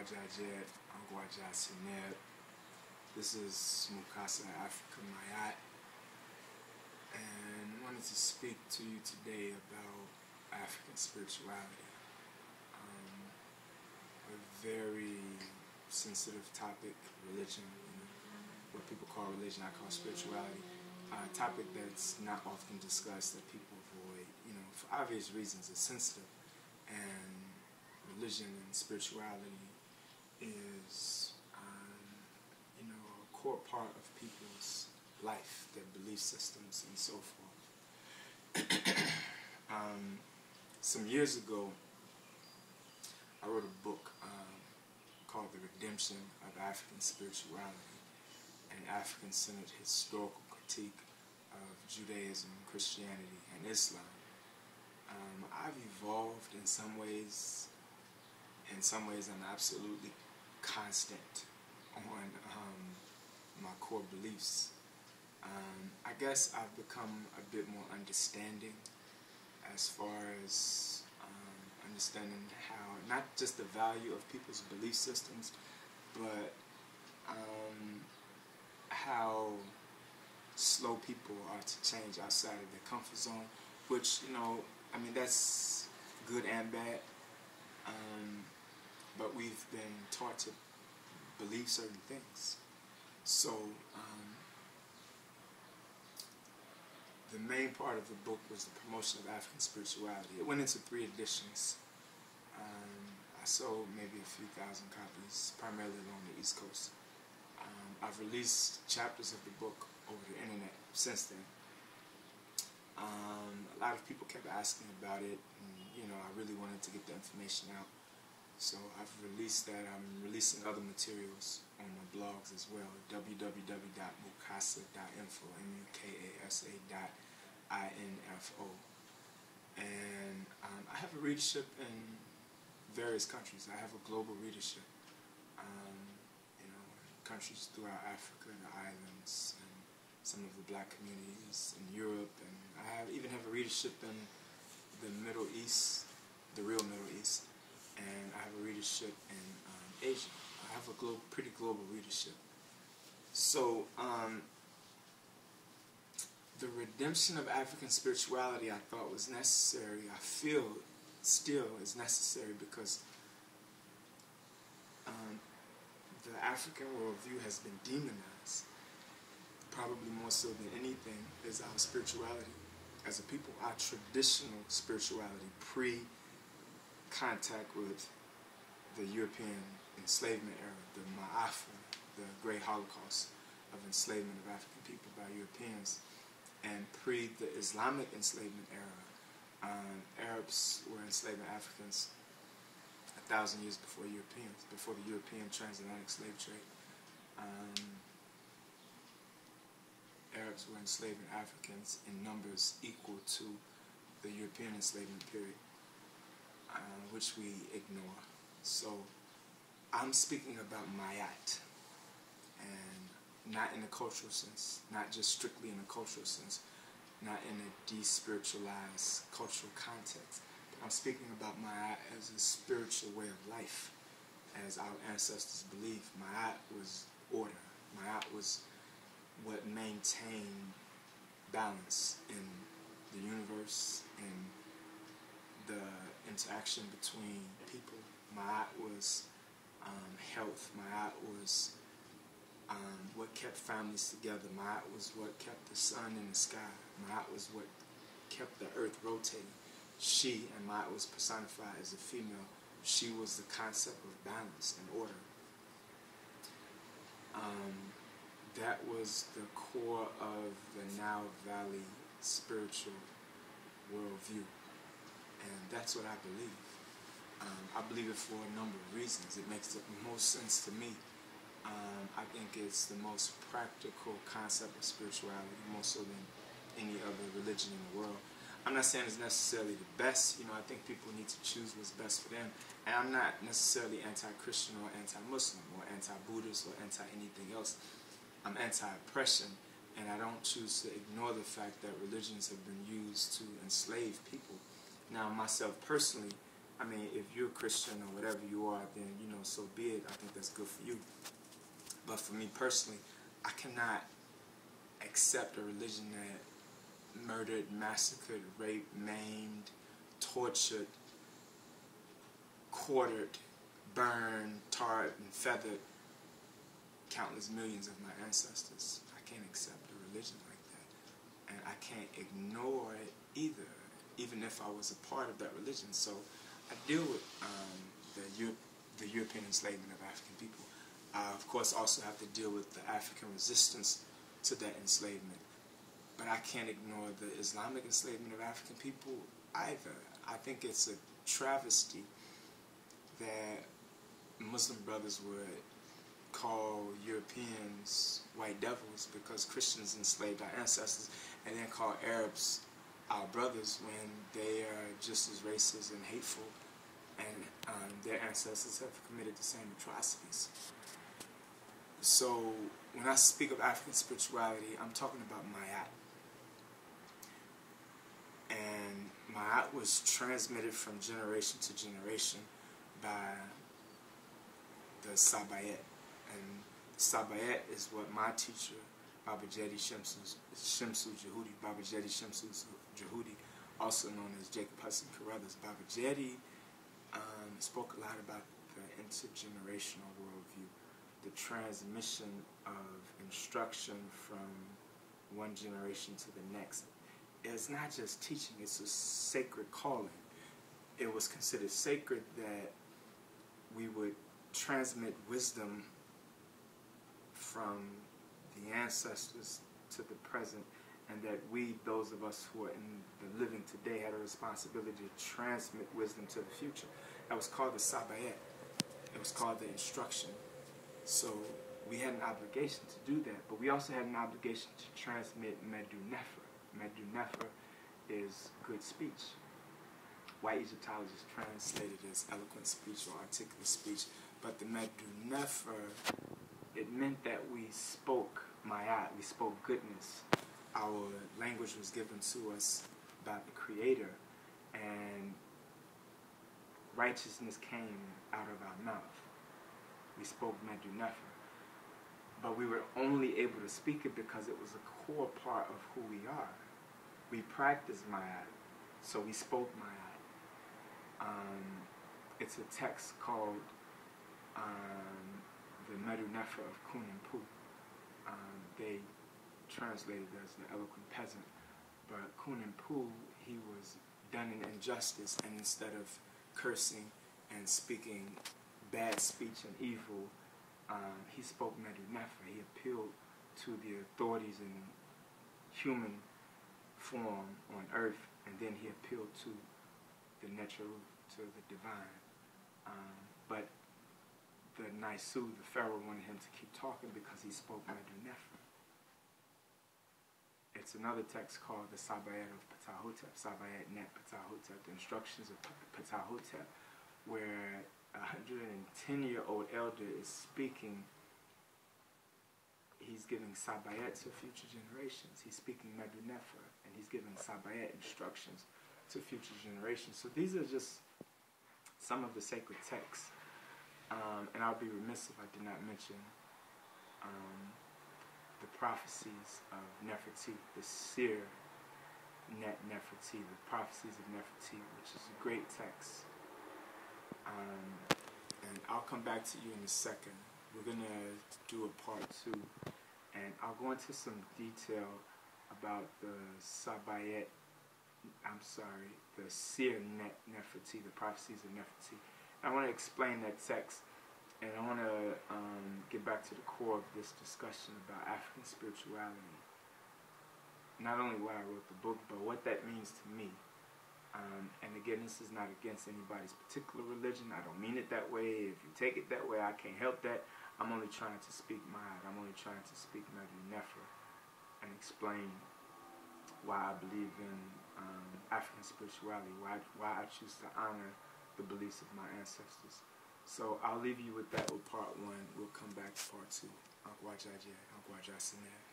Djay-Hr, Djay-Hr. This is Whmy-Msu Afrikan, and I wanted to speak to you today about African spirituality. A very sensitive topic, religion, what people call religion, I call spirituality. A topic that's not often discussed, that people avoid, for obvious reasons. It's sensitive, and religion and spirituality is, a core part of people's life, their belief systems, and so forth. Some years ago, I wrote a book called The Redemption of Afrikan Spirituality, an African-centered historical critique of Judaism, Christianity, and Islam. I've evolved in some ways. In some ways, I'm absolutely constant on my core beliefs. I guess I've become a bit more understanding as far as understanding how, not just the value of people's belief systems, but how slow people are to change outside of their comfort zone, which, that's good and bad. But we've been taught to believe certain things. So, the main part of the book was the promotion of African spirituality. It went into 3 editions. I sold maybe a few thousand copies, primarily along the East Coast. I've released chapters of the book over the internet since then. A lot of people kept asking about it, and I really wanted to get the information out. So I've released that. I'm releasing other materials on my blogs as well, www.mukasa.info, mukasa.info. And I have a readership in various countries. I have a global readership. Countries throughout Africa, the islands, and some of the black communities in Europe, and I even have a readership in the Middle East, the real Middle East, and I have a readership in Asia. I have a pretty global readership. So, the redemption of African spirituality, I thought, was necessary. I feel still is necessary because the African worldview has been demonized, probably more so than anything is our spirituality as a people, our traditional spirituality, pre-contact with the European enslavement era, the Ma'afa, the great Holocaust of enslavement of African people by Europeans, and pre the Islamic enslavement era. Arabs were enslaving Africans 1,000 years before Europeans, before the European transatlantic slave trade. Arabs were enslaving Africans in numbers equal to the European enslavement period, which we ignore. So I'm speaking about Mayat, and not in a cultural sense, not just strictly in a cultural sense, not in a despiritualized cultural context. I'm speaking about Mayat as a spiritual way of life, as our ancestors believed. Mayat was order. Mayat was what maintained balance in the universe and the interaction between people. Mayat was health. Mayat was what kept families together. Mayat was what kept the sun in the sky. Mayat was what kept the earth rotating. She, and Ma'at was personified as a female, she was the concept of balance and order. That was the core of the Nile Valley spiritual worldview. And that's what I believe. I believe it for a number of reasons. It makes the most sense to me. I think it's the most practical concept of spirituality, more so than any other religion in the world. I'm not saying it's necessarily the best. I think people need to choose what's best for them. And I'm not necessarily anti-Christian or anti-Muslim or anti-Buddhist or anti-anything else. I'm anti-oppression, and I don't choose to ignore the fact that religions have been used to enslave people. Now, myself personally, I mean, if you're a Christian or whatever you are, then, you know, so be it. I think that's good for you. But for me personally, I cannot accept a religion that murdered, massacred, raped, maimed, tortured, quartered, burned, tarred, and feathered countless millions of my ancestors. I can't accept a religion like that. And I can't ignore it either, even if I was a part of that religion. So I deal with the European enslavement of African people. I, of course, also have to deal with the African resistance to that enslavement. But I can't ignore the Islamic enslavement of African people either. I think it's a travesty that Muslim brothers would call Europeans white devils because Christians enslaved our ancestors, and then call Arabs our brothers when they are just as racist and hateful, and their ancestors have committed the same atrocities. So when I speak of African spirituality, I'm talking about Mayat. And Mayat was transmitted from generation to generation by the Sbayt. And the Sbayt is what my teacher, Baba Djay-Hr, Baba Djay-Hr, also known as Jacob Hudson Carruthers. Baba Djay spoke a lot about the intergenerational worldview, the transmission of instruction from one generation to the next. It's not just teaching, it's a sacred calling. It was considered sacred that we would transmit wisdom from the ancestors to the present, and that we, those of us who are in the living today, had a responsibility to transmit wisdom to the future. That was called the Sbayt. It was called the instruction. So we had an obligation to do that, but we also had an obligation to transmit Medu-Nefer. Medu-Nefer is good speech. White Egyptologists translated it as eloquent speech or articulate speech, but the Medu-Nefer, it meant that we spoke Mayat, we spoke goodness. Our language was given to us by the Creator, and righteousness came out of our mouth. We spoke Medu-Nefer. But we were only able to speak it because it was a core part of who we are. We practiced Mayat, so we spoke Mayat. It's a text called the Medu-Nefer of Whmy-Msu. They translated it as the eloquent peasant, but Whmy-Msu, he was done an injustice, and instead of cursing and speaking bad speech and evil, he spoke Medu-Nefer. He appealed to the authorities in human form on earth, and then he appealed to the Necharu, to the divine. But the Whmy-Msu, the pharaoh, wanted him to keep talking because he spoke Medu-Nefer. It's another text called the Sbayt of Ptah-Hotep, Sbayt Net Ptah-Hotep, the instructions of Ptah-Hotep, where a 110-year-old elder is speaking. He's giving Sbayt to future generations. He's speaking Medu-Nefer, and he's giving Sbayt instructions to future generations. So these are just some of the sacred texts. And I'll be remiss if I did not mention the prophecies of Nefertiti, the seer Net Nefertiti, the prophecies of Nefertiti, which is a great text. And I'll come back to you in a second. We're going to do a part 2, and I'll go into some detail about the Sbayt, the seer Net Nefertiti, the prophecies of Nefertiti. I want to explain that text, and I want to get back to the core of this discussion about African spirituality. Not only why I wrote the book, but what that means to me. And again, this is not against anybody's particular religion. I don't mean it that way. If you take it that way, I can't help that. I'm only trying to speak Mayat. I'm only trying to speak Medu-Nefer and explain why I believe in African spirituality, why I choose to honor the beliefs of my ancestors. So I'll leave you with that with part 1. We'll come back to part 2. Uncle Djay-Hr, Uncle Djay-Hr.